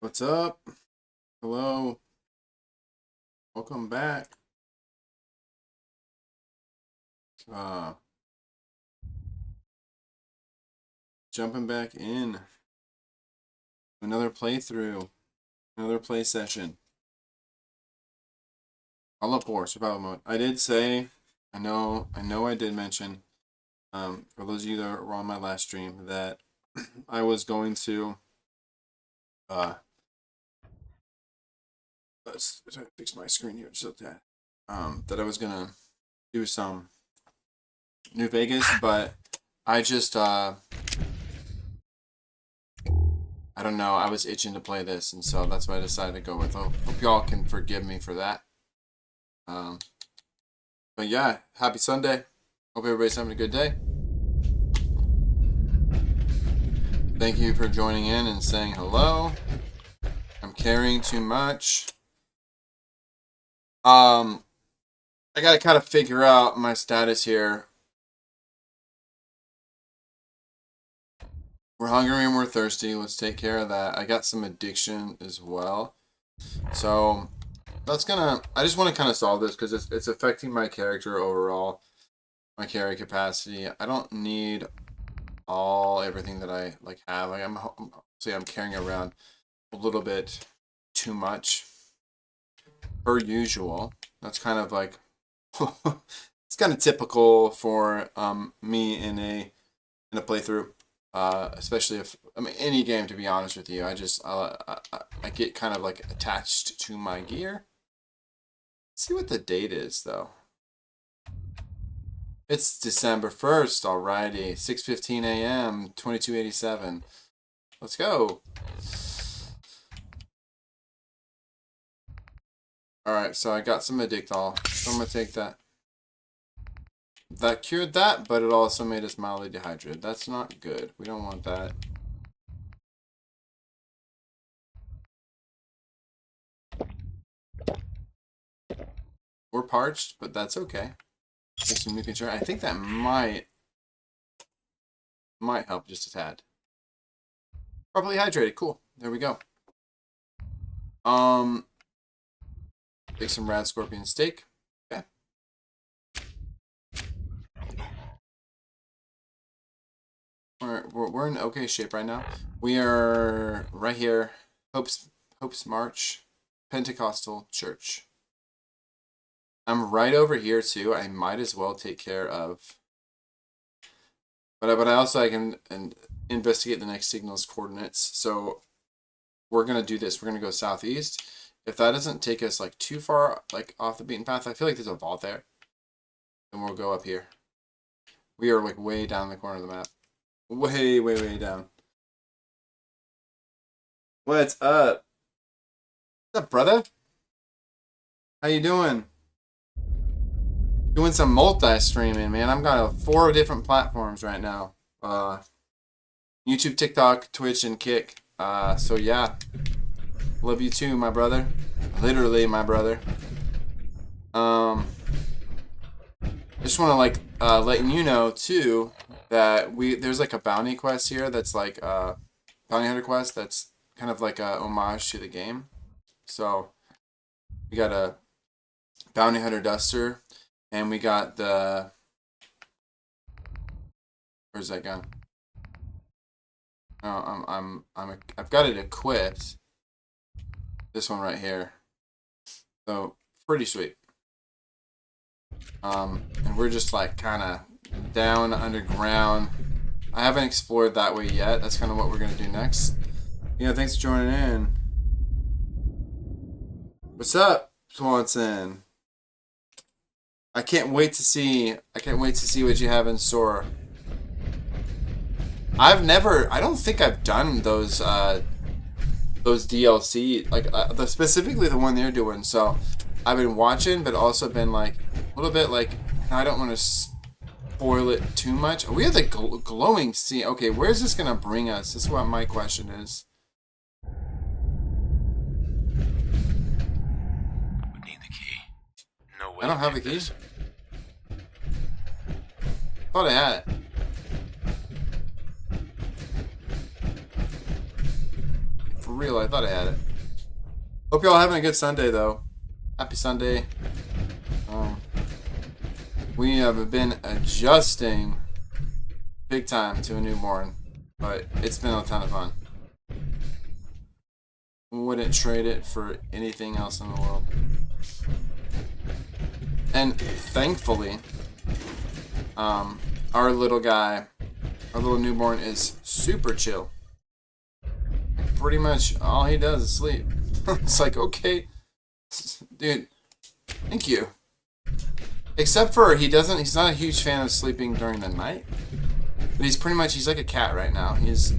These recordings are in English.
What's up? Hello. Welcome back. Uh, Jumping back in. Another playthrough. Another play session. All up for survival mode. I did say, I know I did mention, for those of you that were on my last stream, that I was going to, let's fix my screen here so that, that I was gonna do some New Vegas, but I just, I don't know, I was itching to play this, and so that's what I decided to go with. I hope y'all can forgive me for that. But yeah, happy Sunday. Hope everybody's having a good day. Thank you for joining in and saying hello. I'm carrying too much. I gotta kind of figure out my status here. We're hungry and we're thirsty. Let's take care of that. I got some addiction as well. So that's gonna, I just want to kind of solve this because it's affecting my character overall, my carry capacity. I don't need everything that I like have. Like I'm carrying around a little bit too much per usual. That's kind of like it's kind of typical for me in a playthrough. Especially if any game, to be honest with you, I get kind of like attached to my gear. Let's see what the date is though. It's December 1st, alrighty. 6:15 a.m. 2287. Let's go. Alright, so I got some Addictol. So I'm gonna take that. That cured that, but it also made us mildly dehydrated. That's not good. We don't want that. We're parched, but that's okay. Take some new control. I think that might help just a tad. Properly hydrated. Cool. There we go. Take some rad scorpion steak. Okay. We're in okay shape right now. We are right here. Hope's March Pentecostal Church. I'm right over here too. I might as well take care of. But I can investigate the next signal's coordinates. So we're gonna do this. We're gonna go southeast. If that doesn't take us like too far like off the beaten path, I feel like there's a vault there. And we'll go up here. We are like way down the corner of the map. Way down. What's up? What's up, brother? How you doing? Doing some multi-streaming, man. I'm got 4 different platforms right now. YouTube, TikTok, Twitch, and Kick. So yeah. Love you too, my brother. Literally, my brother. I just want to like letting you know too that there's like a bounty quest here that's like a bounty hunter quest that's kind of like a homage to the game. So we got a bounty hunter duster, and we got the where's that gun? Oh, I've got it equipped. This one right here. So pretty sweet. And we're just like kind of down underground. I haven't explored that way yet. That's kind of what we're gonna do next. Yeah, thanks for joining in. What's up, Swanson? I can't wait to see what you have in store. I don't think I've done those DLC, like specifically the one they're doing. So I've been watching, but also been like a little bit like I don't want to spoil it too much. We have the glowing sea. Okay, where's this gonna bring us? This is what my question is. We need the key. No way. I don't have the key. Thought I had it. real, I thought I had it. Hope y'all having a good Sunday, though. Happy Sunday. We have been adjusting big time to a newborn, but it's been a ton of fun. Wouldn't trade it for anything else in the world. And thankfully, our little guy, our little newborn is super chill. Pretty much all he does is sleep. It's like, okay, dude, thank you. Except for he's not a huge fan of sleeping during the night. But he's like a cat right now. He's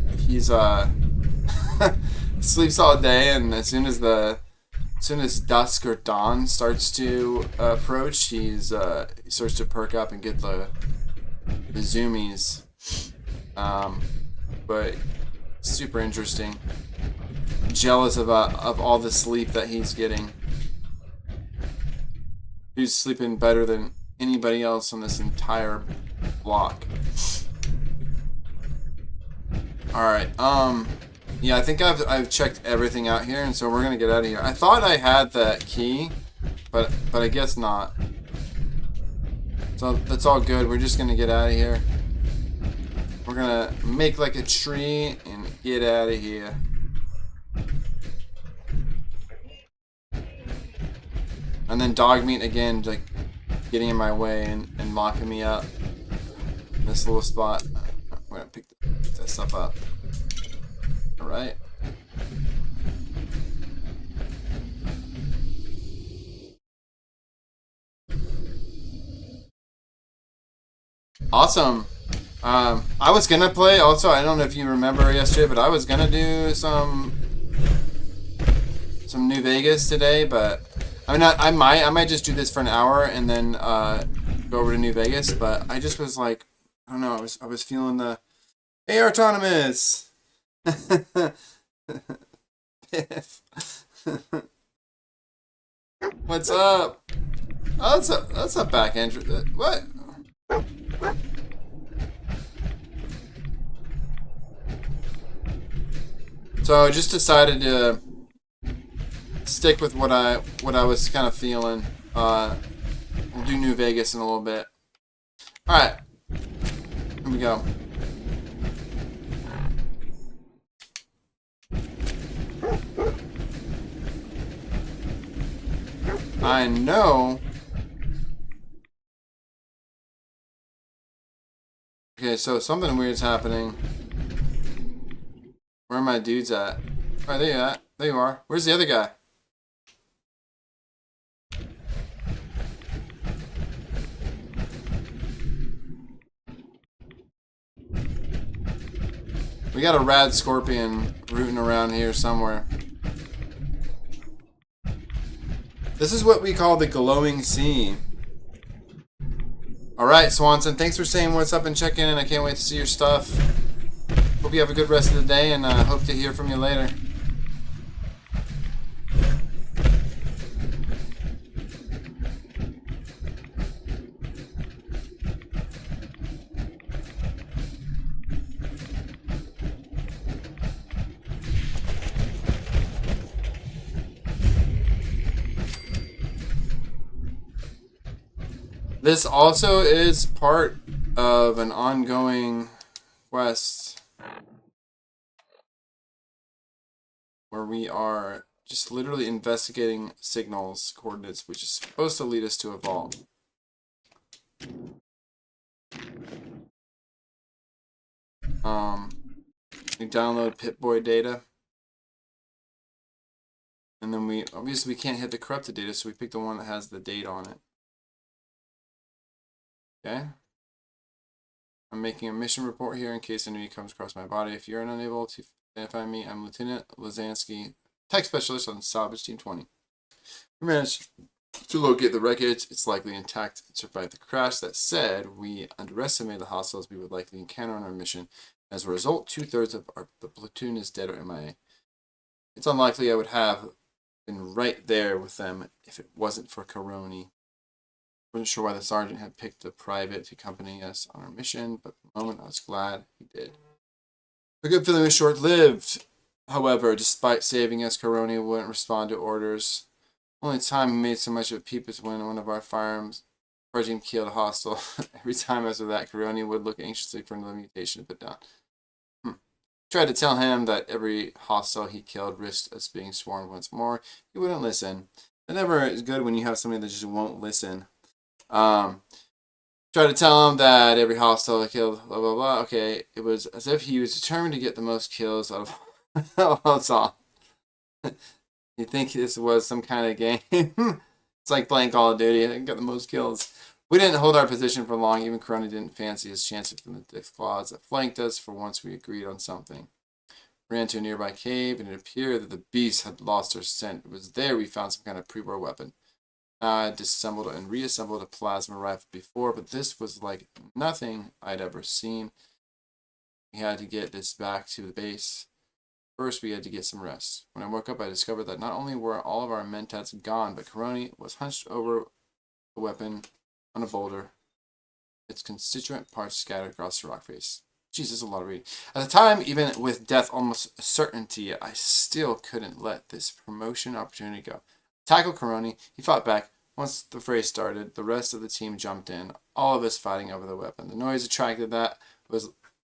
sleeps all day, and as soon as dusk or dawn starts to approach, he starts to perk up and get the zoomies. But super interesting. Jealous of all the sleep that he's getting. He's sleeping better than anybody else on this entire block. Alright, yeah, I think I've checked everything out here, and so we're gonna get out of here. I thought I had that key, but I guess not. So that's all good. We're just gonna get out of here. We're gonna make like a tree and get out of here. And then dog meat again, like getting in my way and locking me up in this little spot. I'm gonna pick that stuff up. Alright. Awesome. I was gonna play also, I don't know if you remember yesterday, but I was gonna do some New Vegas today, but I mean, I might just do this for an hour and then go over to New Vegas, but I just was like, I don't know, I was feeling the hey, autonomous. What's up? Oh, that's a back entrance. What? So I just decided to stick with what I was kind of feeling. We'll do New Vegas in a little bit. All right, here we go. I know. Okay, so something weird's happening. Where are my dudes at? Alright, there you at. There you are. Where's the other guy? We got a rad scorpion rooting around here somewhere. This is what we call the glowing sea. Alright, Swanson, thanks for saying what's up and checking in. I can't wait to see your stuff. Hope you have a good rest of the day, and hope to hear from you later. This also is part of an ongoing quest where we are just literally investigating signals coordinates, which is supposed to lead us to a vault. We download Pip-Boy data, and then we obviously we can't hit the corrupted data, so we pick the one that has the date on it. Okay. I'm making a mission report here in case enemy comes across my body. If you're unable to identify me, I'm Lieutenant Lazansky, tech specialist on Salvage Team 20. We managed to locate the wreckage. It's likely intact and survived the crash. That said, we underestimated the hostiles we would likely encounter on our mission. As a result, 2/3 of the platoon is dead or MIA. It's unlikely I would have been right there with them if it wasn't for Coroni. Wasn't sure why the sergeant had picked a private to accompany us on our mission, but at the moment I was glad he did. The good feeling was short-lived. However, despite saving us, Karoni wouldn't respond to orders. Only time he made so much of a peep is when one of our firearms team killed a hostile. Every time after that, Karoni would look anxiously for another mutation to put down. Tried to tell him that every hostile he killed risked us being swarmed once more. He wouldn't listen. It never is good when you have somebody that just won't listen. Tried to tell him that every hostile he killed, blah, blah, blah. Okay, it was as if he was determined to get the most kills out of all. You think this was some kind of game? It's like playing Call of Duty. I think got the most kills. We didn't hold our position for long. Even Corona didn't fancy his chances from the thick claws that flanked us. For once, we agreed on something. Ran to a nearby cave, and it appeared that the beast had lost her scent. It was there we found some kind of pre-war weapon. I had disassembled and reassembled a plasma rifle before, but this was like nothing I'd ever seen. We had to get this back to the base. First, we had to get some rest. When I woke up, I discovered that not only were all of our mentats gone, but Karoni was hunched over a weapon on a boulder, its constituent parts scattered across the rock face. Jesus, a lot of reading. At the time, even with death almost a certainty, I still couldn't let this promotion opportunity go. Tackled Karoni, he fought back. Once the fray started, the rest of the team jumped in, all of us fighting over the weapon. The noise attracted what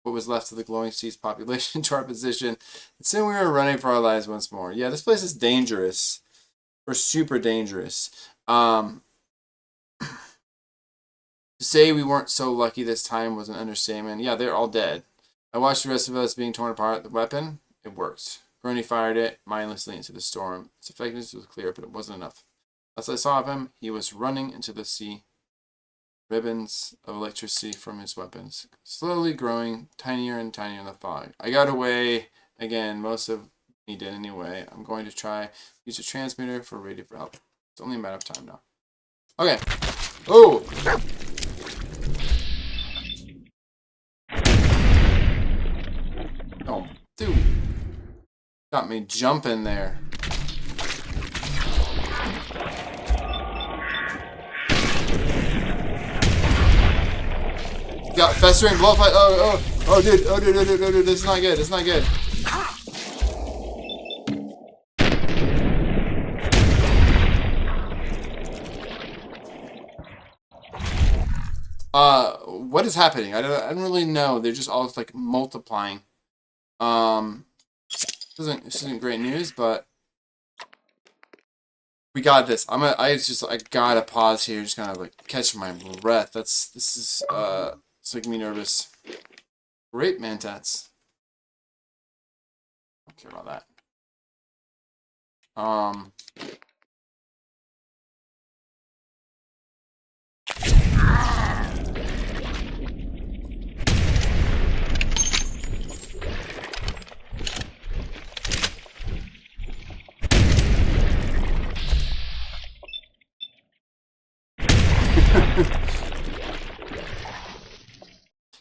was left of the glowing sea's population to our position, and soon we were running for our lives once more. Yeah, this place is dangerous. We're super dangerous. To say we weren't so lucky this time was an understatement. Yeah, they're all dead. I watched the rest of us being torn apart. The weapon, it worked. Brony fired it mindlessly into the storm. Its effectiveness was clear, but it wasn't enough. As I saw him, he was running into the sea. Ribbons of electricity from his weapons, slowly growing tinier and tinier in the fog. I got away again. Most of me did anyway. I'm going to try use a transmitter for radio for help. It's only a matter of time now. Okay. Oh! Oh, dude. Got me jumping there. Got festering blood fight. Oh, dude. Dude. This is not good. This is not good. What is happening? I don't really know. They're just all like multiplying. This isn't great news, but we got this. I gotta pause here, just kind of like catch my breath. This is it's making me nervous. Great mentats. Don't care about that.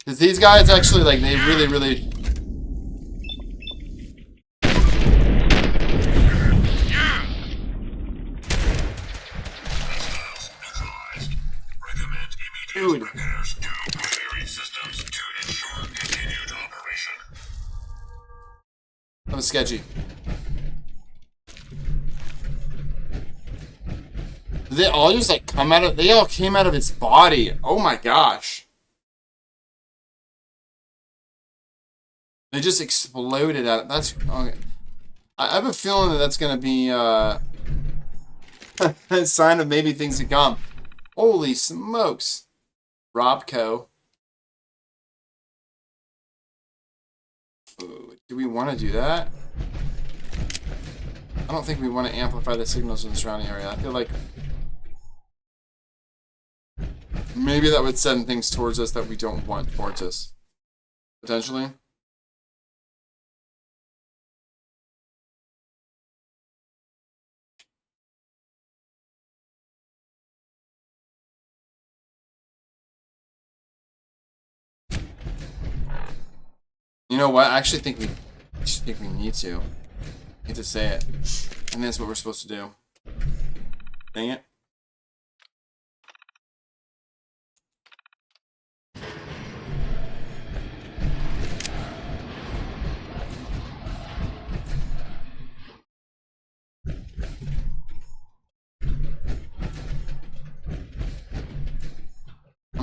Because these guys actually, like, they really... Dude. That was sketchy. They all just, like, they all came out of its body. Oh my gosh. They just exploded out. That's okay. I have a feeling that that's gonna be a sign of maybe things to come. Holy smokes, Robco. Ooh, do we want to do that? I don't think we want to amplify the signals in the surrounding area. I feel like maybe that would send things towards us that we don't want towards us. Potentially. You know what? I actually think we need to. I hate to say it. And that's what we're supposed to do. Dang it.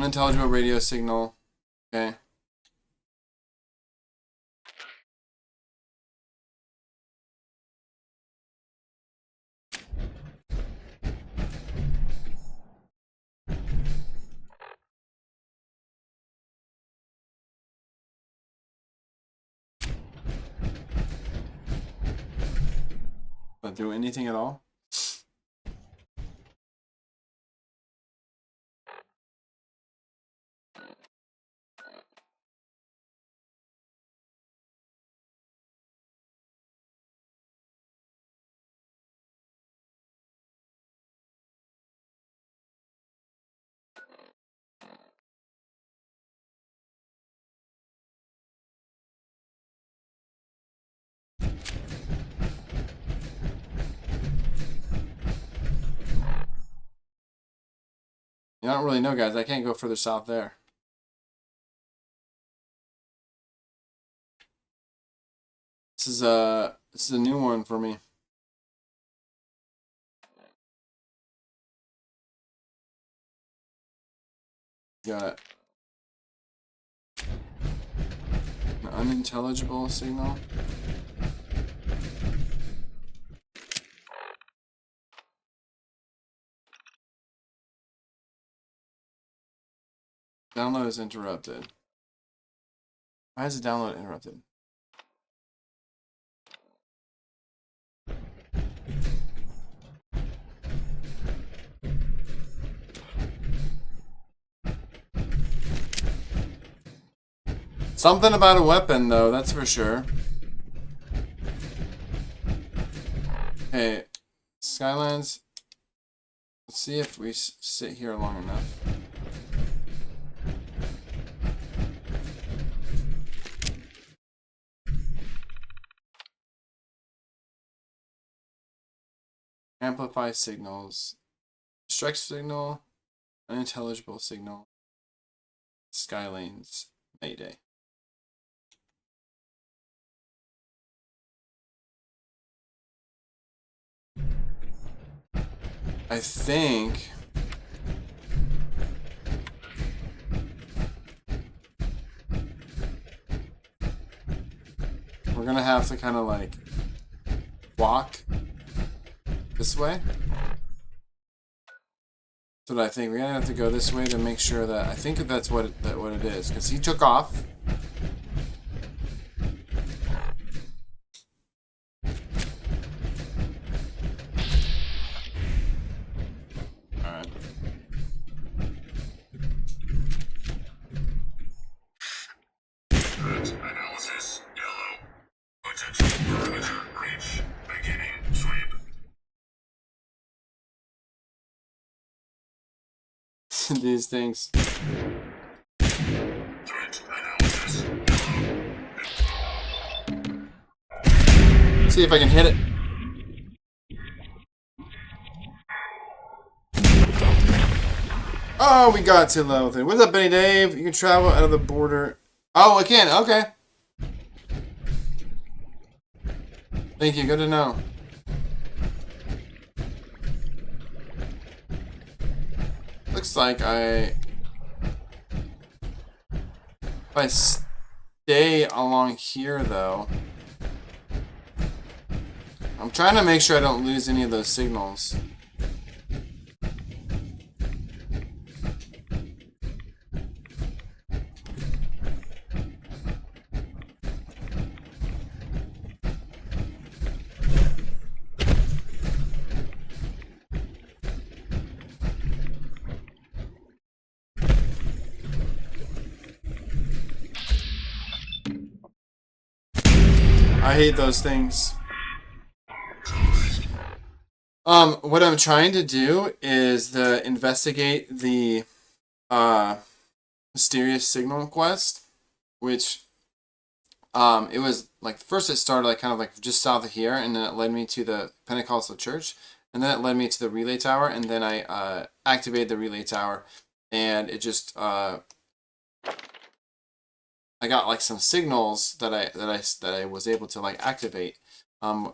Unintelligible radio signal. Okay. Not do anything at all. I don't really know, guys. I can't go further south there. This is a new one for me. Got an unintelligible signal. Download is interrupted. Why is the download interrupted? Something about a weapon, though, that's for sure. Hey, Skylands. Let's see if we sit here long enough. Amplify signals. Strike signal. Unintelligible signal. Skylanes. Mayday. I think we're gonna have to kind of like walk this way. That's what I think. We're gonna have to go this way to make sure that I think that's what it is, because he took off. These things. Let's see if I can hit it. Oh, we got to level 3. What's up, Benny Dave? You can travel out of the border. Oh, I can. Okay. Thank you. Good to know. Looks like if I stay along here, though, I'm trying to make sure I don't lose any of those signals. I hate those things. What I'm trying to do is investigate the mysterious signal quest, which it was like first it started like kind of like just south of here, and then it led me to the Pentecostal church, and then it led me to the relay tower, and then I activated the relay tower, and it just I got like some signals that I was able to like activate,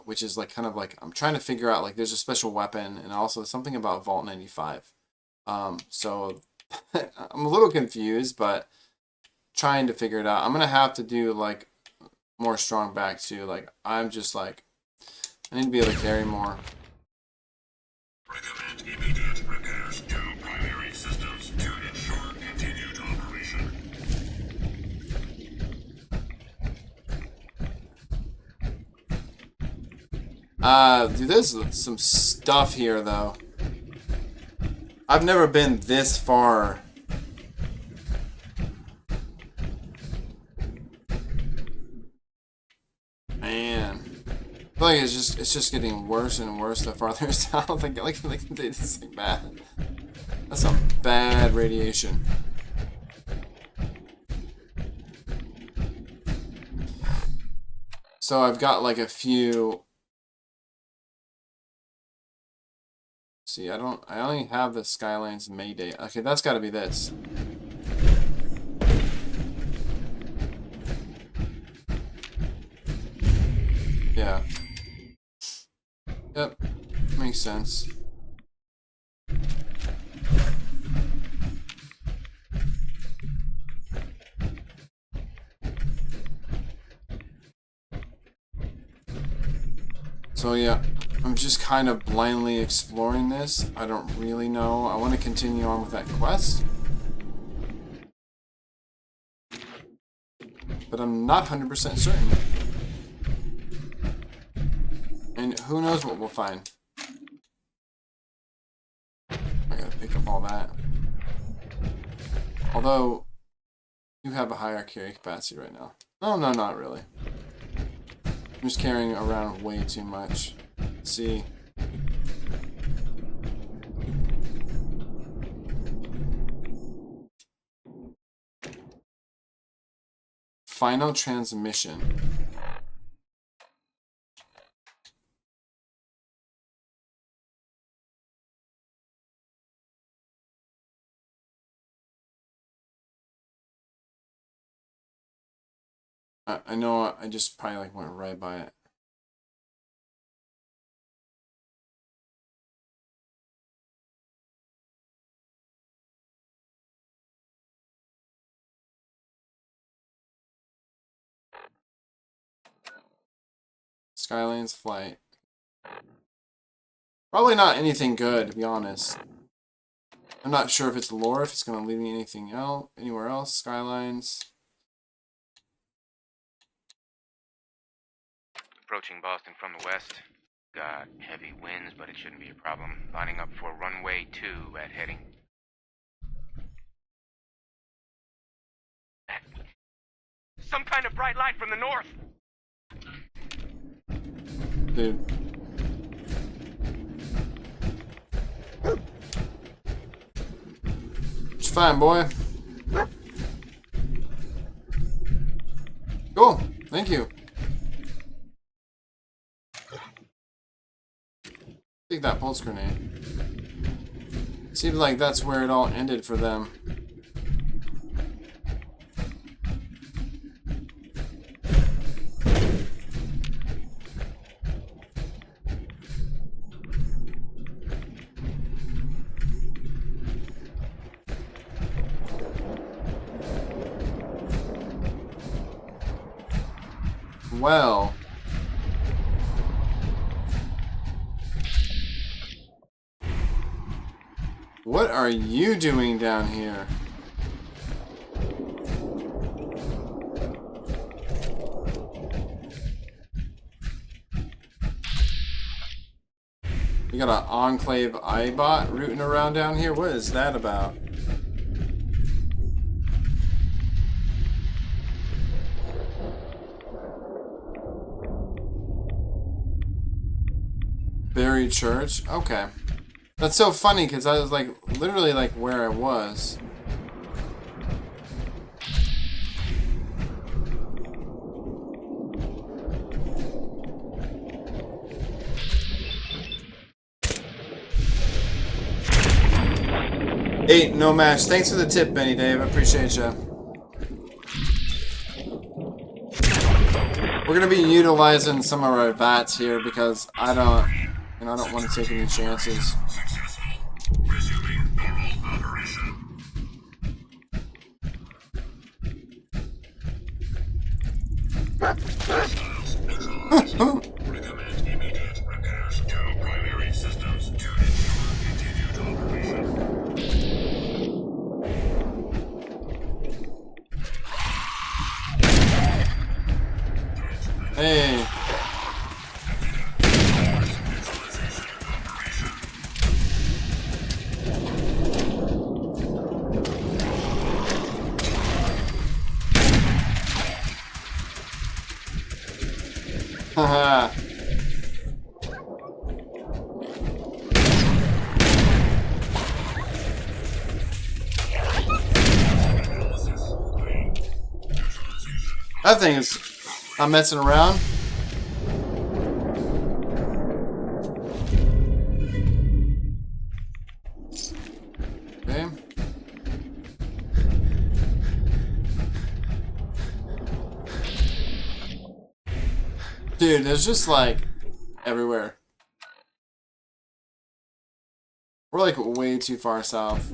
which is like kind of like I'm trying to figure out like there's a special weapon and also something about Vault 95. So I'm a little confused, but trying to figure it out. I'm gonna have to do like more strong back too. Like I'm just like I need to be able to carry more. Recommend immediate repairs to primary systems to ensure continued operation. Dude, there's some stuff here though. I've never been this far. Man. I feel like it's just getting worse and worse the farther south. Like it's like bad. That's some bad radiation. So I've got like a few. See, I only have the Skylines Mayday. Okay, that's got to be this. Yeah. Yep. Makes sense. So yeah, I'm just kind of blindly exploring this. I don't really know. I want to continue on with that quest. But I'm not 100% certain. And who knows what we'll find. I gotta pick up all that. Although, you have a higher carry capacity right now. No, not really. I'm just carrying around way too much. Let's see. Final transmission. I know I just probably like went right by it. Skylane's flight. Probably not anything good, to be honest. I'm not sure if it's lore, if it's going to lead me anything else, anywhere else. Skylines. Approaching Boston from the west. Got heavy winds, but it shouldn't be a problem. Lining up for runway 2 at heading. Some kind of bright light from the north! Dude. It's fine, boy. Cool. Thank you. Take that pulse grenade. Seems like that's where it all ended for them. Well. What are you doing down here? You got an Enclave iBot rooting around down here? What is that about? Buried church? Okay. That's so funny because I was like literally like where I was. Hey, no match. Thanks for the tip, Benny Dave. I appreciate you. We're gonna be utilizing some of our VATs here because I don't want to take any chances. Successful. Resuming normal operation. Haha. That thing is not messing around. Okay. Dude, there's just like everywhere. We're like way too far south.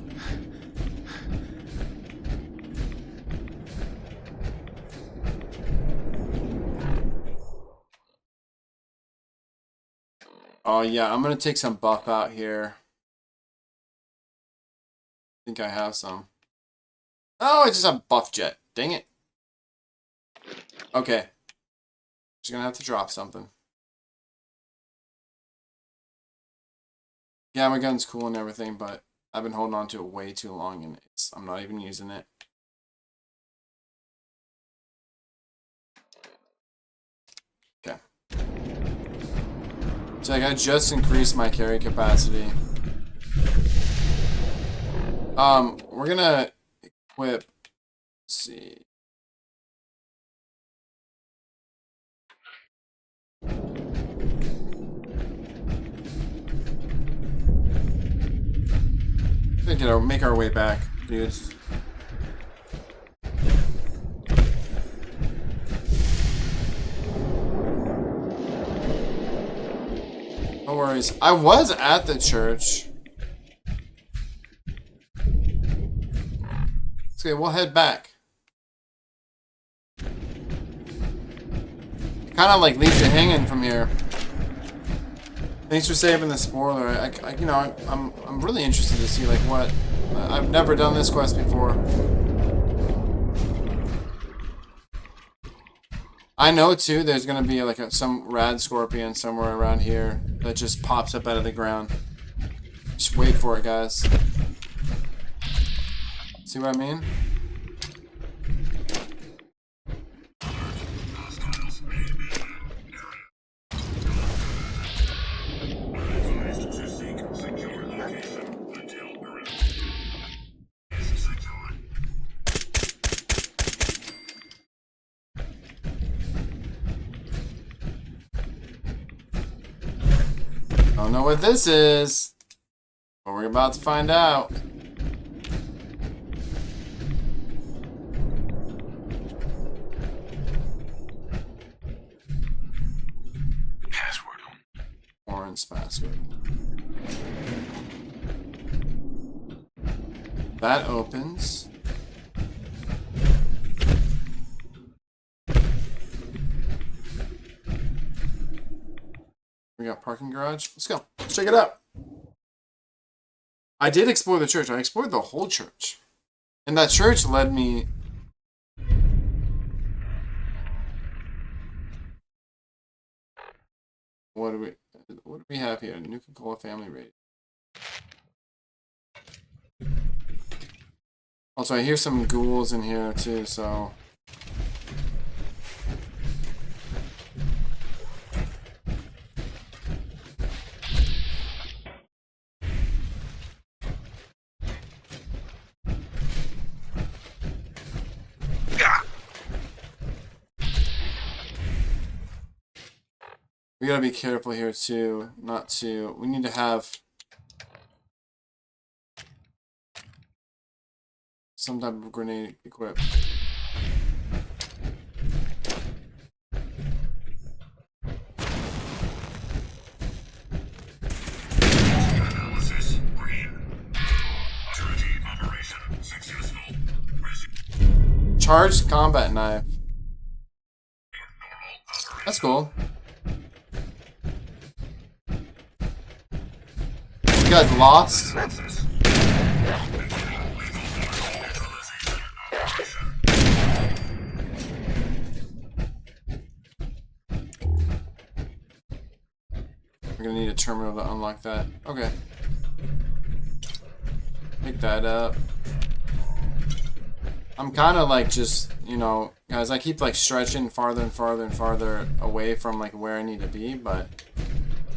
Oh yeah, I'm gonna take some buff out here. I think I have some. Oh, I just have buff jet. Dang it. Okay. Just gonna have to drop something. Yeah, my gun's cool and everything, but I've been holding on to it way too long and I'm not even using it. Okay. So like I just increased my carry capacity. We're gonna equip. Let's see. We're gonna make our way back, dudes. No worries. I was at the church. Okay, we'll head back. Kind of like leaves you hanging from here. Thanks for saving the spoiler. I'm really interested to see like what. I've never done this quest before. I know too. There's gonna be like some rad scorpion somewhere around here that just pops up out of the ground. Just wait for it, guys. See what I mean? Don't know what this is, but we're about to find out. Password. Orange password. That opens. We got parking garage. Let's go. Let's check it out. I did explore the church. I explored the whole church. And that church led me... What do we have here? New Coca-Cola family rate. Also, I hear some ghouls in here too, so... We gotta be careful here too, not to... We need to have... some type of grenade equipped. Analysis green. Turret operation successful. Charged combat knife. That's cool. You guys lost? We're gonna need a terminal to unlock that. Okay. Pick that up. I'm kind of like just, you know, guys, I keep like stretching farther and farther and farther away from like where I need to be, but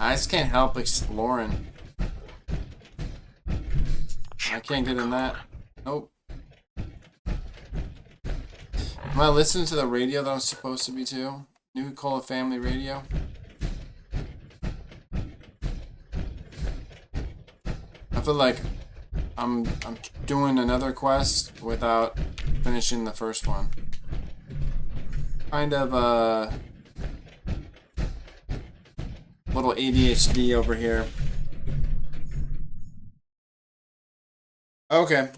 I just can't help exploring. I can't get in that. Nope. Am I listening to the radio that I'm supposed to be to? New Cola Family Radio? I feel like I'm doing another quest without finishing the first one. Kind of little ADHD over here. Okay.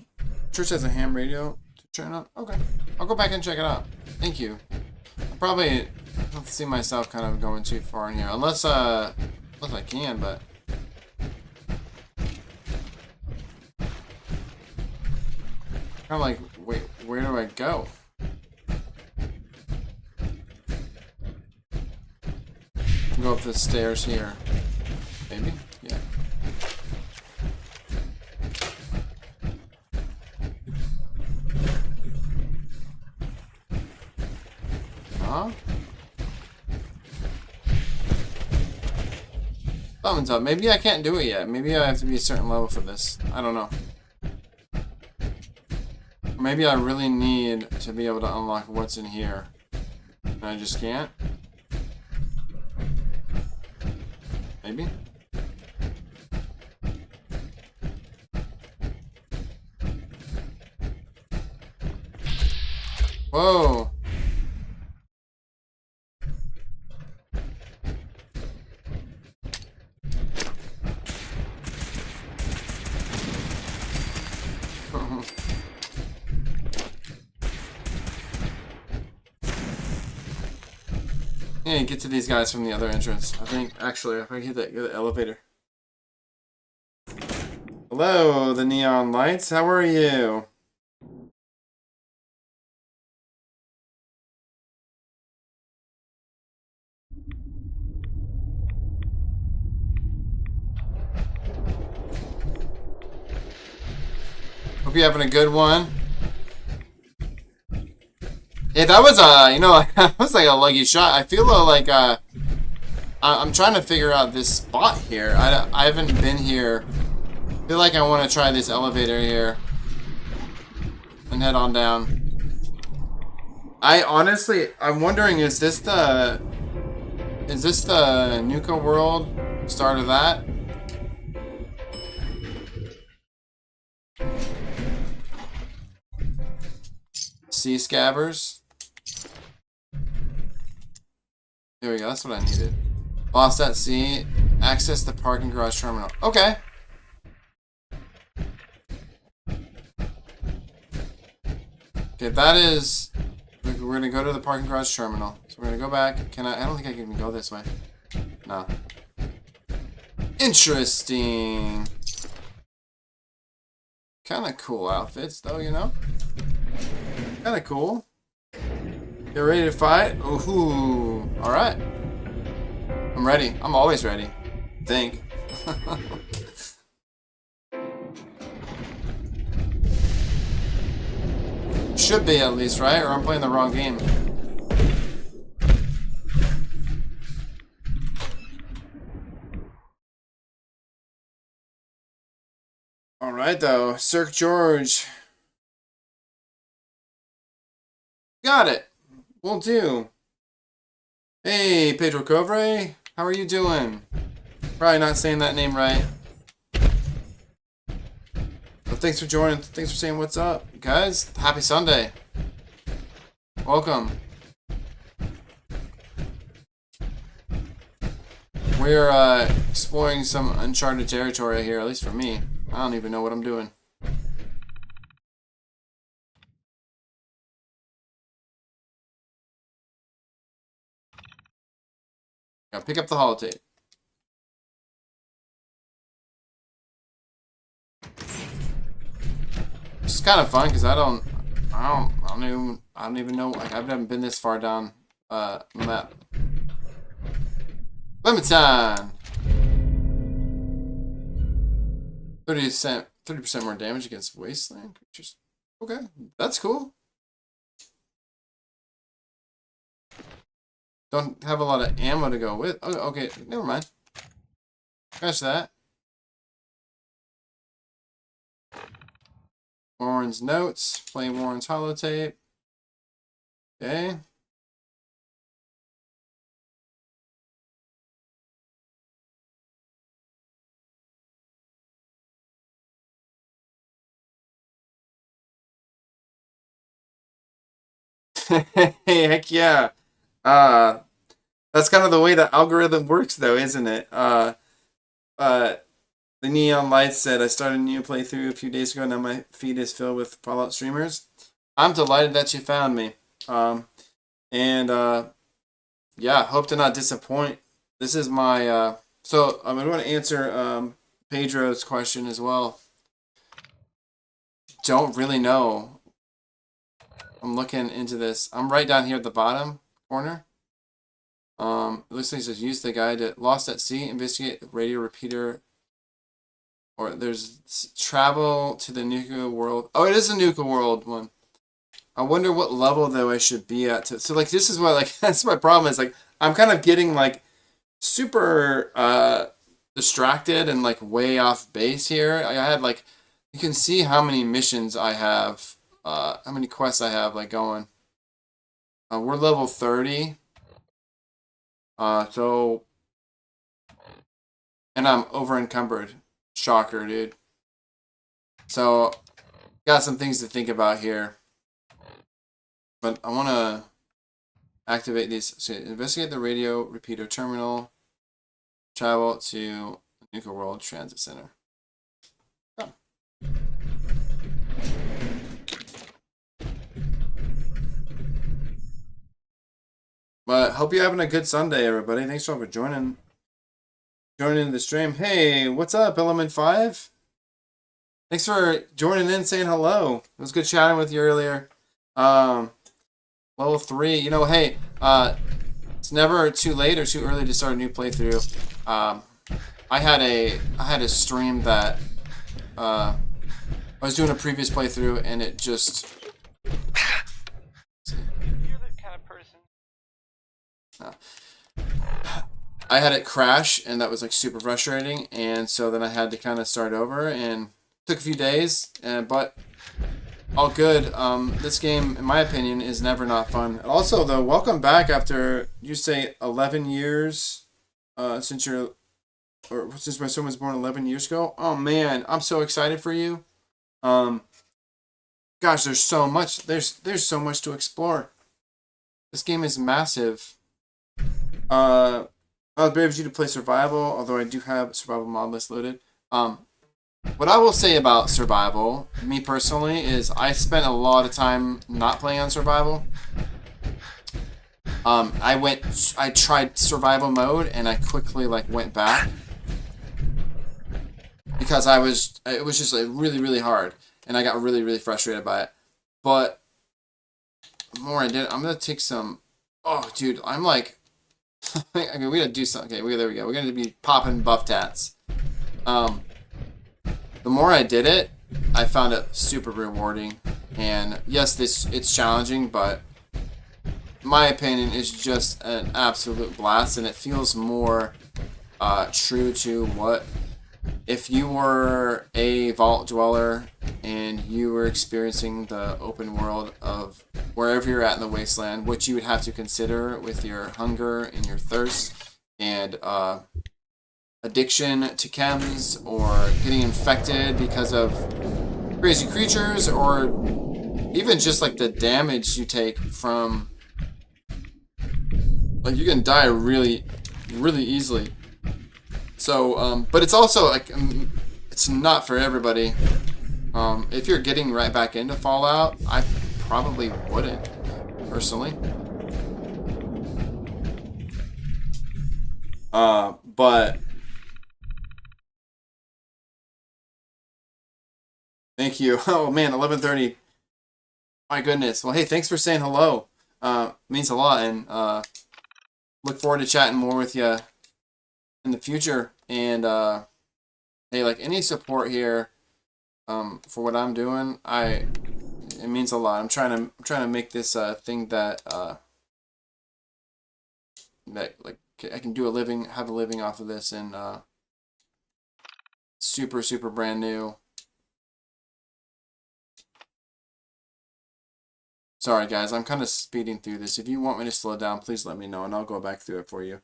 Church has a ham radio to turn on. Okay. I'll go back and check it out. Thank you. I probably don't see myself kind of going too far in here. Unless I can, but I'm like, wait, where do I go? Go up the stairs here. Maybe? Yeah. Huh? Thumbs up. Maybe I can't do it yet. Maybe I have to be a certain level for this. I don't know. Or maybe I really need to be able to unlock what's in here. And I just can't. Maybe? Whoa! Yeah, get to these guys from the other entrance. I think, actually, if I get the elevator. Hello, the neon lights. How are you? Hope you're having a good one. Yeah, that was you know, that was like a lucky shot. I feel like I'm trying to figure out this spot here. I haven't been here. I feel like I want to try this elevator here and head on down. I'm wondering, is this the Nuka World start of that? Sea Scabbers. There we go, that's what I needed. Lost at sea. Access the parking garage terminal. Okay. Okay, that is... We're gonna go to the parking garage terminal. So we're gonna go back. I don't think I can even go this way. No. Interesting. Kinda cool outfits, though, you know? Kinda cool. Get ready to fight? Ooh. Alright. I'm ready. I'm always ready. I think. Should be at least, right? Or I'm playing the wrong game. Alright though. Cirque George. Got it. Will do. Hey, Pedro Covre. How are you doing? Probably not saying that name right. But thanks for joining. Thanks for saying what's up. Guys, happy Sunday. Welcome. We're exploring some uncharted territory here, at least for me. I don't even know what I'm doing. Gotta pick up the holotape. It's kind of fun because I don't even know. Like, I haven't been this far down the map. Clementine. 30% more damage against wasteland creatures. Okay, that's cool. don't have a lot of ammo to go with. Oh, okay, never mind. Scratch that. Warren's notes. Play Warren's holotape. Okay. Heck yeah. Uh, that's kind of the way the algorithm works, though, isn't it? Uh, the neon lights said I started a new playthrough a few days ago. Now my feed is filled with Fallout streamers. I'm delighted that you found me. And yeah, hope to not disappoint. This is my so I'm going to answer Pedro's question as well. Don't really know. I'm looking into this. I'm right down here at the bottom corner. It looks like it says use the guide to Lost at Sea, investigate the radio repeater, or there's travel to the nuclear world. Oh, it is a nuclear world one. I wonder what level though I should be at to. So like this is what like that's my problem is like I'm kind of getting like super distracted and like way off base here. I had like you can see how many missions I have, how many quests I have like going. We're level 30. So, and I'm over encumbered. Shocker, dude. So, got some things to think about here. But I want to activate these. So, investigate the radio repeater terminal. Travel to Nuka World Transit Center. Oh. But hope you're having a good Sunday, everybody. Thanks for joining the stream. Hey, what's up, Element 5? Thanks for joining in, saying hello. It was good chatting with you earlier. Level 3. You know, hey, it's never too late or too early to start a new playthrough. I had a stream that I was doing a previous playthrough and it just You're the kind of person. I had it crash and that was like super frustrating, and so then I had to kind of start over and took a few days, but all good. This game, in my opinion, is never not fun. Also, though, welcome back after you say 11 years since my son was born 11 years ago. Oh man, I'm so excited for you. Gosh, there's so much. There's so much to explore. This game is massive. I was brave of you to play survival, although I do have survival mod list loaded. What I will say about survival, me personally, is I spent a lot of time not playing on survival. I tried survival mode and I quickly like went back because it was just like really, really hard and I got really, really frustrated by it. But the more I did, I'm gonna take some. Oh, dude, I'm like. I mean, we gotta do something. Okay, there we go. We're gonna be popping buff tats. The more I did it, I found it super rewarding. And yes, it's challenging, but my opinion is just an absolute blast, and it feels more true to what if you were a vault dweller and you were experiencing the open world of wherever you're at in the wasteland, what you would have to consider with your hunger and your thirst and addiction to chems or getting infected because of crazy creatures, or even just like the damage you take from, like, you can die really, really easily. So, but it's also like, it's not for everybody. If you're getting right back into Fallout, I probably wouldn't, personally. But thank you. Oh man, 11:30. My goodness. Well, hey, thanks for saying hello. Means a lot, and look forward to chatting more with you in the future. And hey, like any support here for what I'm doing, it means a lot. I'm trying to make this thing that that like I can do a living, have a living off of this, and super brand new. Sorry guys, I'm kind of speeding through this. If you want me to slow down, please let me know and I'll go back through it for you.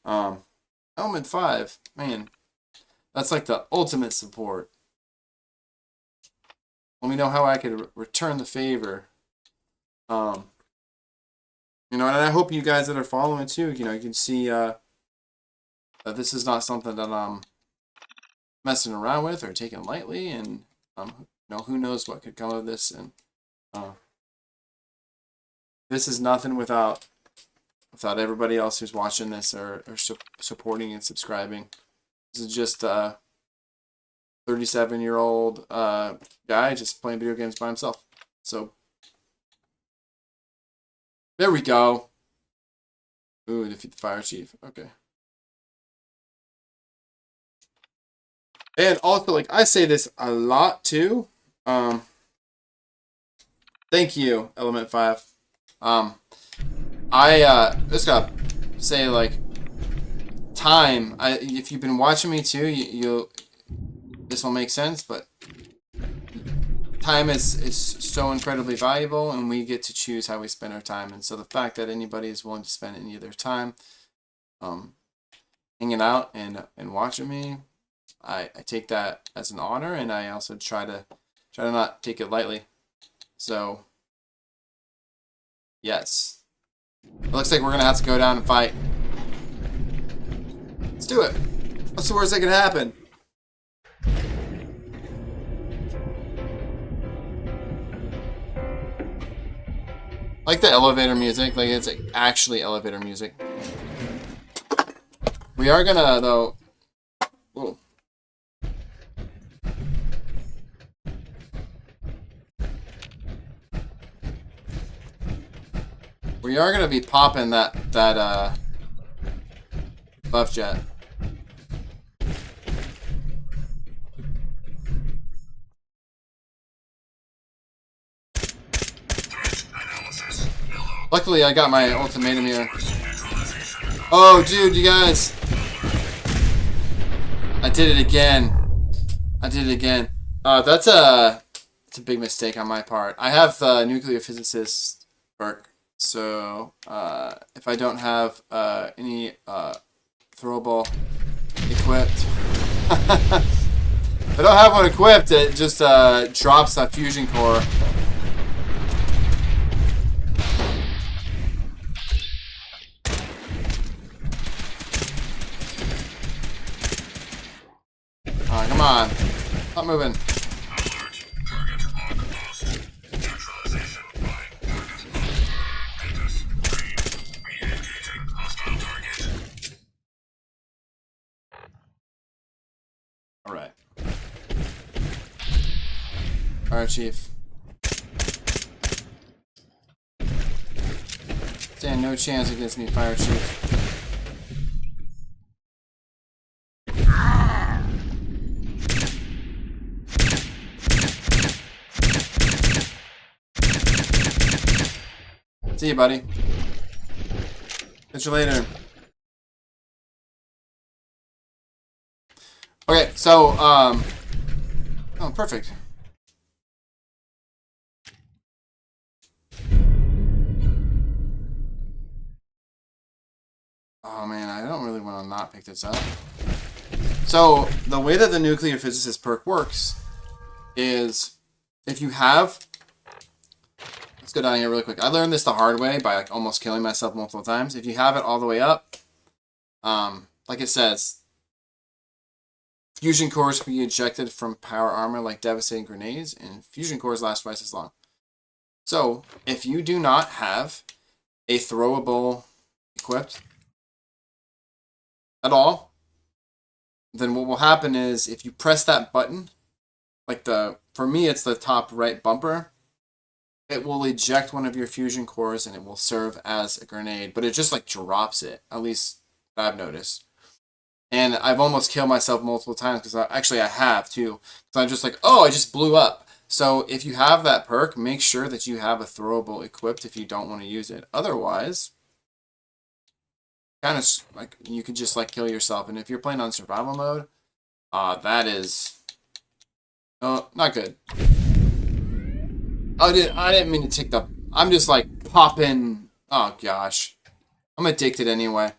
Element 5, man, that's like the ultimate support. Let me know how I could return the favor. You know, and I hope you guys that are following too, you know, you can see that this is not something that I'm messing around with or taking lightly, and you know, who knows what could come of this, and this is nothing without everybody else who's watching this or supporting and subscribing. This is just a 37-year-old guy just playing video games by himself. So there we go. Ooh, defeat the fire chief. Okay. And also, like, I say this a lot too. Thank you, Element 5. I just gotta say, like, time. If you've been watching me too, you'll this will make sense, but time is so incredibly valuable, and we get to choose how we spend our time. And so the fact that anybody is willing to spend any of their time hanging out and watching me, I take that as an honor, and I also try to not take it lightly. So yes, it looks like we're gonna have to go down and fight. Let's do it. What's the worst that could happen? I like the elevator music, like it's like actually elevator music. We are gonna though. Whoa. We are gonna be popping that buff jet. Luckily, I got my ultimatum here. Oh, dude, you guys. I did it again. That's a big mistake on my part. I have the nuclear physicist perk, so if I don't have any throwable equipped, if I don't have one equipped, it just drops that fusion core. Come on. Stop moving. Alert. Target HobgoblinStudios. Neutralization by target. Status green. Re-engaging hostile target. Alright. Alright, Chief. Stand no chance against me, Fire Chief. See you, buddy. Catch you later. Okay, so, oh, perfect. Oh, man, I don't really want to not pick this up. So, the way that the nuclear physicist perk works is if you have... Let's go down here really quick. I learned this the hard way by like almost killing myself multiple times. If you have it all the way up, like it says, fusion cores can be ejected from power armor like devastating grenades, and fusion cores last twice as long. So if you do not have a throwable equipped at all, then what will happen is if you press that button, like for me it's the top right bumper, it will eject one of your fusion cores and it will serve as a grenade, but it just like drops it, at least I've noticed. And I've almost killed myself multiple times because I have too. So I'm just like, oh, I just blew up. So if you have that perk, make sure that you have a throwable equipped if you don't want to use it. Otherwise, kind of like you could just like kill yourself. And if you're playing on survival mode, that is not good. I didn't mean to take the. I'm just like popping. Oh gosh, I'm addicted anyway.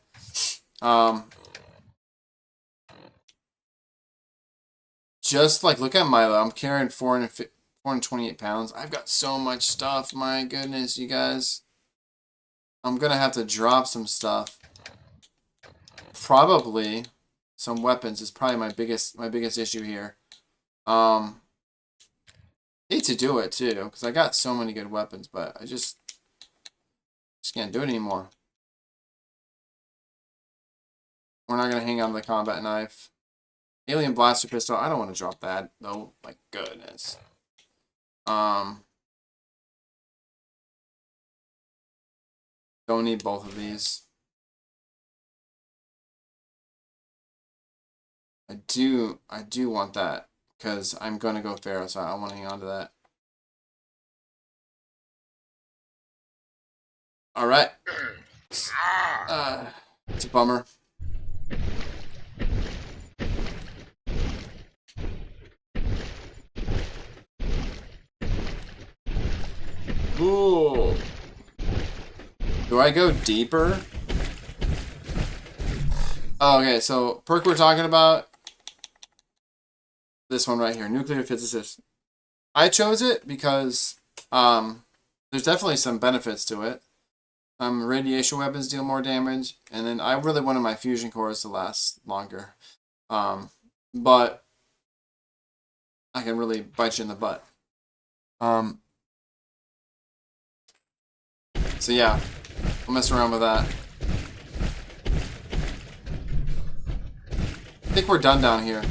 Just like look at Milo. I'm carrying 428 pounds. I've got so much stuff. My goodness, you guys. I'm gonna have to drop some stuff. Probably some weapons is probably my biggest issue here. Hate to do it too, because I got so many good weapons, but I just can't do it anymore. We're not gonna hang on to the combat knife. Alien blaster pistol. I don't want to drop that though. My goodness. Don't need both of these. I do want that because I'm gonna go Pharaoh, so I want to hang on to that. All right. It's a bummer. Ooh. Do I go deeper? Oh, okay, so perk we're talking about. This one right here, nuclear physicist. I chose it because there's definitely some benefits to it. Radiation weapons deal more damage, and then I really wanted my fusion cores to last longer. But I can really bite you in the butt. So yeah, I'll mess around with that. I think we're done down here.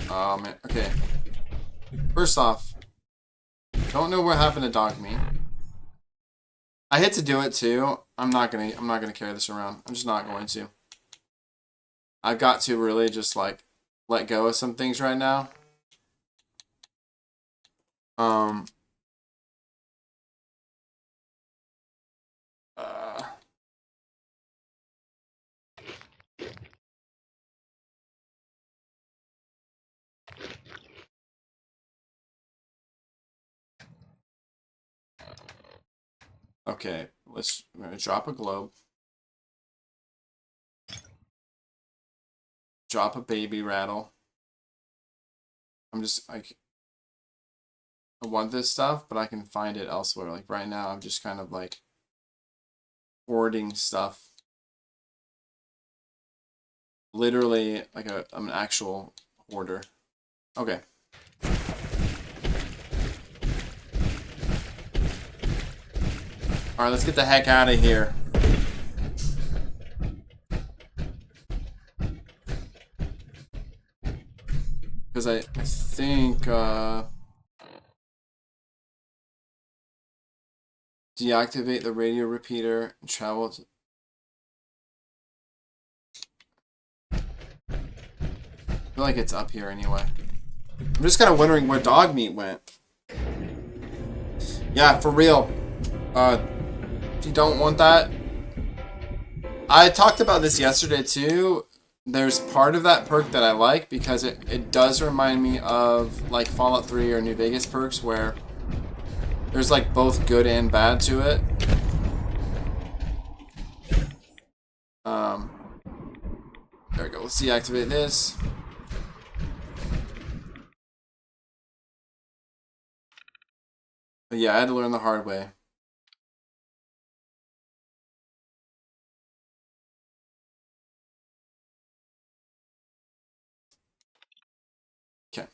Oh man, okay. First off, don't know what happened to Dog Meat. I hate to do it too. I'm not gonna carry this around. I'm just not going to. I've got to really just like let go of some things right now. Okay, we're gonna drop a globe. Drop a baby rattle. I'm just like, I want this stuff, but I can find it elsewhere. Like right now, I'm just kind of like hoarding stuff. Literally like I'm an actual hoarder. Okay. Alright, let's get the heck out of here. Because I think, deactivate the radio repeater and travel to... I feel like it's up here anyway. I'm just kind of wondering where Dog Meat went. Yeah, for real. If you don't want that... I talked about this yesterday too. There's part of that perk that I like because it does remind me of like Fallout 3 or New Vegas perks where there's like both good and bad to it. There we go. Let's deactivate this. But yeah, I had to learn the hard way. Okay.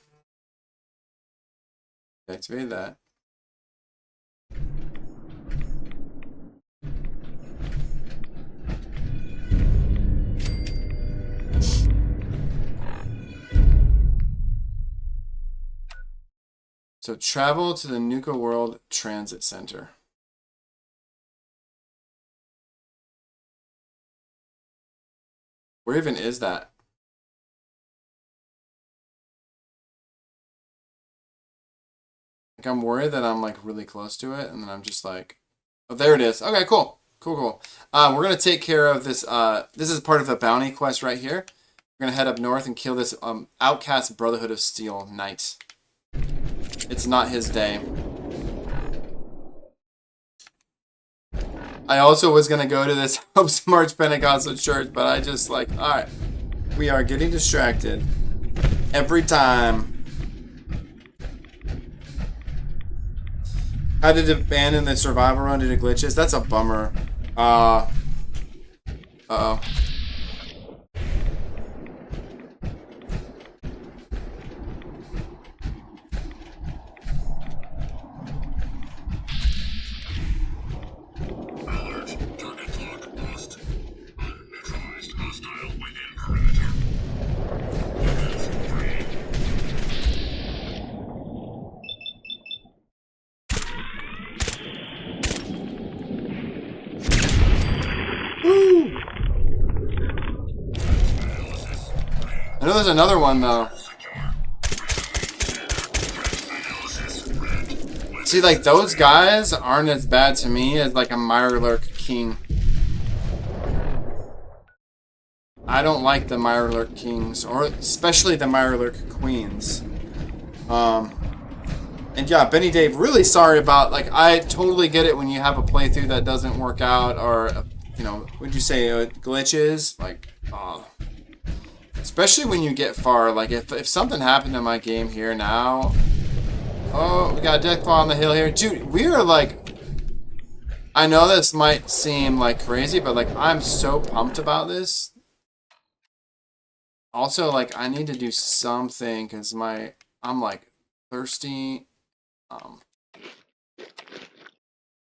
Activate that. So travel to the Nuka World Transit Center. Where even is that? Like, I'm worried that I'm, like, really close to it, and then I'm just like... Oh, there it is. Okay, cool. Cool. We're going to take care of this. This is part of the bounty quest right here. We're going to head up north and kill this outcast Brotherhood of Steel knight. It's not his day. I also was going to go to this Hope's March Pentecostal church, but I just like, alright. We are getting distracted. Every time. How did it abandon the survival run due to glitches? That's a bummer. Uh-oh. Alert. Target clock lost. Unneutralized hostile within perimeter. Units free. I know there's another one, though. See, like, those guys aren't as bad to me as, like, a Mirelurk King. I don't like the Mirelurk Kings, or especially the Mirelurk Queens. And yeah, Benny Dave, really sorry about, like, I totally get it when you have a playthrough that doesn't work out, or, you know, would you say glitches? Like, especially when you get far, like, if something happened to my game here now... Oh, we got a Deathclaw on the hill here. Dude, we are, like... I know this might seem, like, crazy, but, like, I'm so pumped about this. Also, like, I need to do something, because I'm, like, thirsty.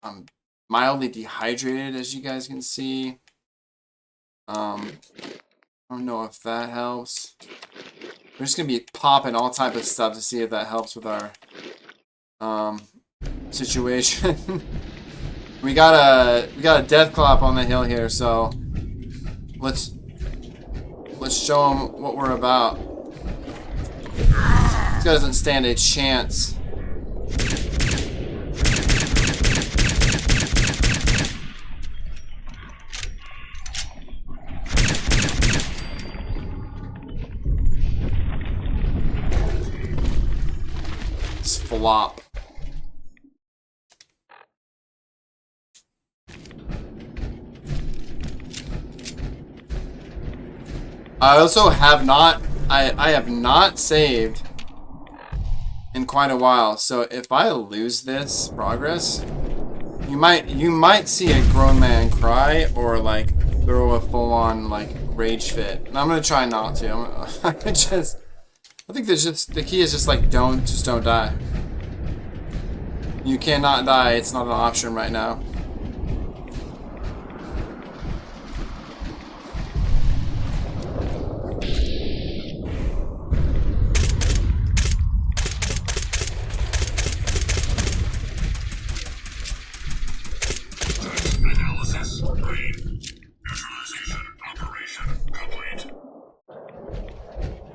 I'm mildly dehydrated, as you guys can see. I don't know if that helps. We're just gonna be popping all type of stuff to see if that helps with our situation. we got a Deathclaw on the hill here, so let's show him what we're about. This guy doesn't stand a chance. Flop. I also have not I have not saved in quite a while, so if I lose this progress, you might see a grown man cry or like throw a full-on like rage fit. And I'm gonna try not to. I think there's just the key is just like don't die. You cannot die, it's not an option right now. Analysis green. Neutralization operation complete.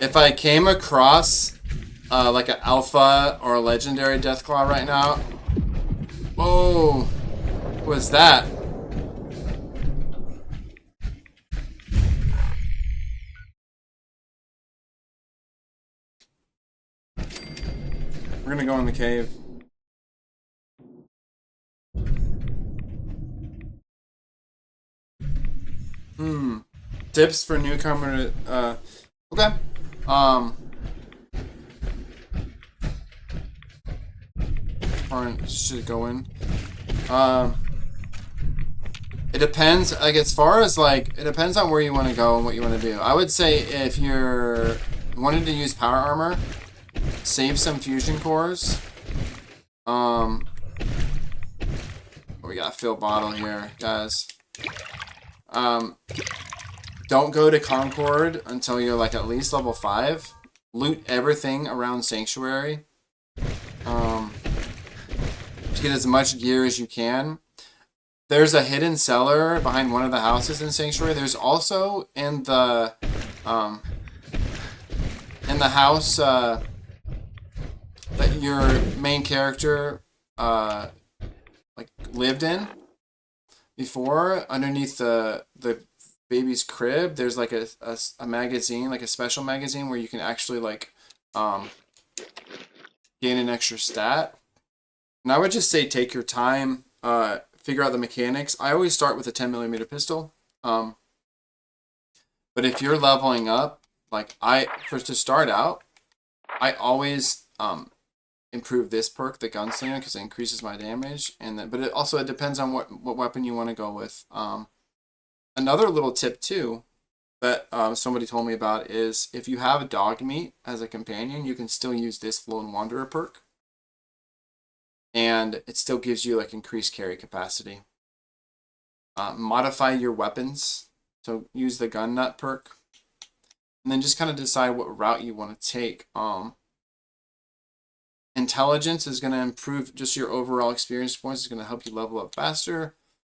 If I came across like an alpha or a legendary Deathclaw right now. Oh, what was that? We're gonna go in the cave. Tips for newcomer. Okay. Should go in. It depends. Like as far as like, it depends on where you want to go and what you want to do. I would say if you're wanting to use power armor, save some fusion cores. We got a fill bottle here, guys. Don't go to Concord until you're like at least level 5. Loot everything around Sanctuary. To get as much gear as you can. There's a hidden cellar behind one of the houses in Sanctuary. There's also in the house that your main character like lived in before. Underneath the baby's crib, there's like a magazine, like a special magazine where you can actually like gain an extra stat. And I would just say take your time, figure out the mechanics. I always start with a 10mm pistol. But if you're leveling up, like to start out, I always improve this perk, the gunslinger, because it increases my damage. And then, but it depends on what weapon you want to go with. Another little tip too that somebody told me about is if you have a dog meat as a companion, you can still use this Lone Wanderer perk. And it still gives you like increased carry capacity. Modify your weapons. So use the gun nut perk. And then just kind of decide what route you want to take. Intelligence is going to improve just your overall experience points. It's going to help you level up faster.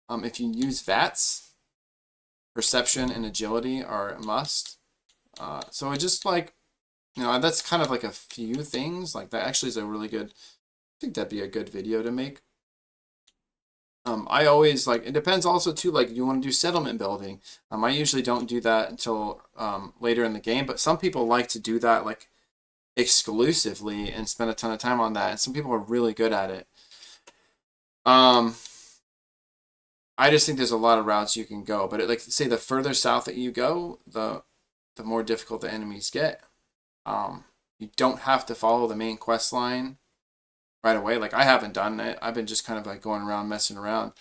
If you use VATS, perception and agility are a must. So it just like, that's kind of like a few things. Like that actually is a really good, I think that'd be a good video to make. I always like, it depends also too, like you want to do settlement building. I usually don't do that until later in the game, but some people like to do that like exclusively and spend a ton of time on that. And some people are really good at it. I just think there's a lot of routes you can go, but like say the further south that you go, the more difficult the enemies get. You don't have to follow the main quest line right away. Like I haven't done it. I've been just kind of like going around messing around,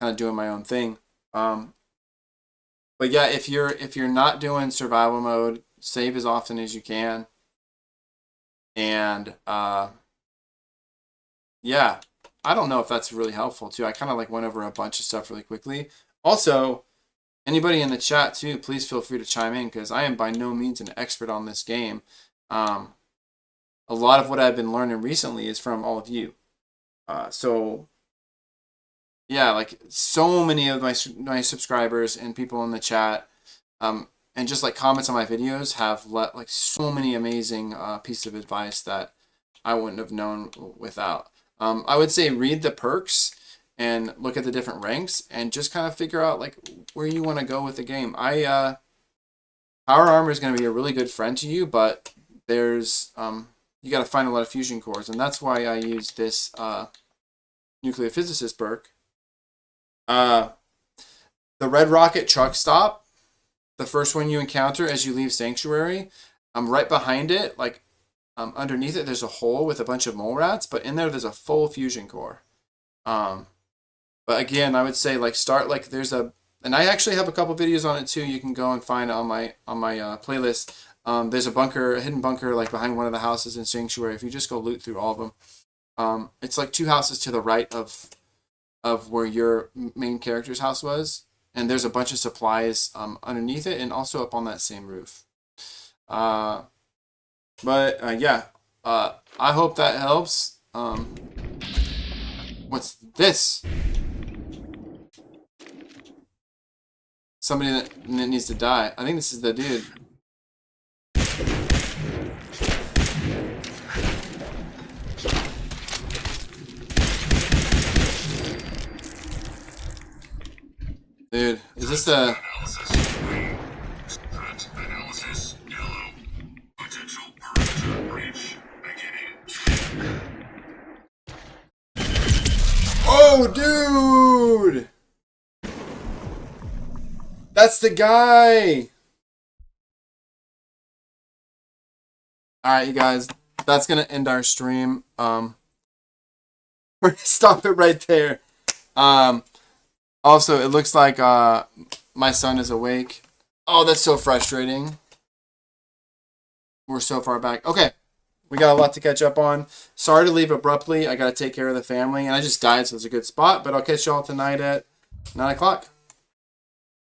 kind of doing my own thing. But yeah, if you're not doing survival mode, save as often as you can. And yeah, I don't know if that's really helpful too. I kind of like went over a bunch of stuff really quickly. Also, anybody in the chat too, please feel free to chime in because I am by no means an expert on this game. A lot of what I've been learning recently is from all of you. So yeah, like so many of my subscribers and people in the chat, and just like comments on my videos have let like so many amazing pieces of advice that I wouldn't have known without. I would say read the perks and look at the different ranks and just kind of figure out like where you want to go with the game. Power armor is going to be a really good friend to you, but there's you got to find a lot of fusion cores, and that's why I use this nuclear physicist perk. The red rocket truck stop, the first one you encounter as you leave Sanctuary, right behind it, like underneath it, there's a hole with a bunch of mole rats, but in there's a full fusion core. But again, I would say like start like and I actually have a couple videos on it too. You can go and find on my playlist. There's a hidden bunker like behind one of the houses in Sanctuary. If you just go loot through all of them, it's like 2 houses to the right of where your main character's house was, and there's a bunch of supplies underneath it and also up on that same roof. Yeah, I hope that helps. What's this? Somebody that needs to die. I think this is the dude. Dude, is this the... Analysis yellow. Potential perimeter breach beginning. Oh, dude! That's the guy! Alright, you guys. That's gonna end our stream. We're gonna stop it right there. Also, it looks like my son is awake. Oh, that's so frustrating. We're so far back. Okay. We got a lot to catch up on. Sorry to leave abruptly. I got to take care of the family. And I just died, so it's a good spot. But I'll catch y'all tonight at 9 o'clock.